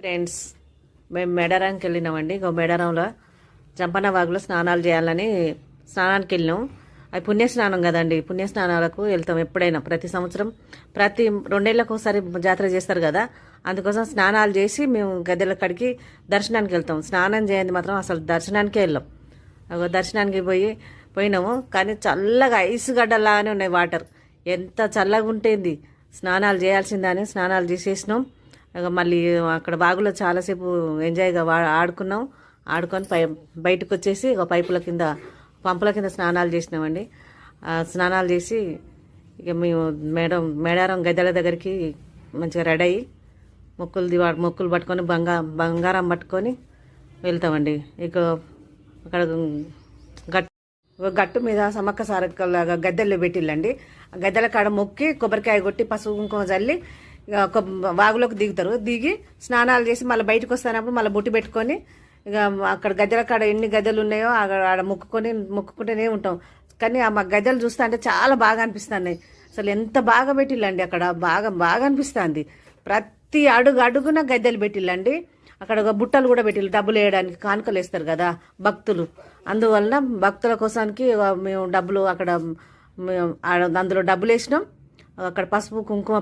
Friends, మేము మేడారానికి వెళ్ళినామండి. మేడారంలో జంపన్న వాగులో స్నానాలు చేయాలని స్నానానికి వెళ్ళినాం. అది పుణ్యస్నానం కదండి. పుణ్యస్నానాలకు వెళ్తాం ఎప్పుడైనా. ప్రతి సంవత్సరం ప్రతి 2 ఏళ్ళకు ఒకసారి జాతర చేస్తారు కదా, అందుకోసం స్నానాలు చేసి మేము గద్దెల కాడికి దర్శనానికి వెళ్తాం. స్నానం చేయండి మాత్రం అసలు దర్శనానికే వెళ్ళాం. దర్శనానికి పోయినాము. కానీ చల్లగా ఐస్ గడ్డలాగానే ఉన్నాయి వాటర్. ఎంత చల్లగా ఉంటుంది, స్నానాలు చేయాల్సిందని స్నానాలు చేసేసినాం. మళ్ళీ అక్కడ వాగులో చాలాసేపు ఎంజాయ్గా ఆడుకున్నాం. ఆడుకొని బయటకు వచ్చేసి పంపుల కింద స్నానాలు చేసినామండి. స్నానాలు చేసి ఇక మేము మేడారం గద్దెల దగ్గరికి మంచిగా రెడీ అయ్యి మొక్కులు పట్టుకొని బంగారం పట్టుకొని వెళ్తామండి. ఇక అక్కడ గట్టు మీద సమ్మక్క సారక్కలాగా గద్దెలు పెట్టిళ్ళండి. ఆ గద్దెల కాడ మొక్కి కొబ్బరికాయ కొట్టి పసుపు కుంకుమ చల్లి ఇక వాగులోకి దిగుతారు. దిగి స్నానాలు చేసి మళ్ళీ బయటకు వస్తున్నప్పుడు మళ్ళీ బొట్టు పెట్టుకొని ఇక అక్కడ గద్దెల కాడ ఎన్ని గద్దెలు ఉన్నాయో ఆడ మొక్కుకుంటూనే ఉంటాం. కానీ మా గద్దెలు చూస్తా అంటే చాలా బాగా అనిపిస్తున్నాయి. అసలు ఎంత బాగా పెట్టిళ్ళండి అక్కడ, బాగా బాగా అనిపిస్తుంది. ప్రతి అడుగున గద్దెలు పెట్టిళ్ళండి. అక్కడ ఒక బుట్టలు కూడా పెట్టిళ్ళు, డబ్బులు వేయడానికి కానుకలు వేస్తారు కదా భక్తులు. అందువలన భక్తుల కోసానికి మేము డబ్బులు అందులో డబ్బులు వేసినాం. అక్కడ పసుపు కుంకుమ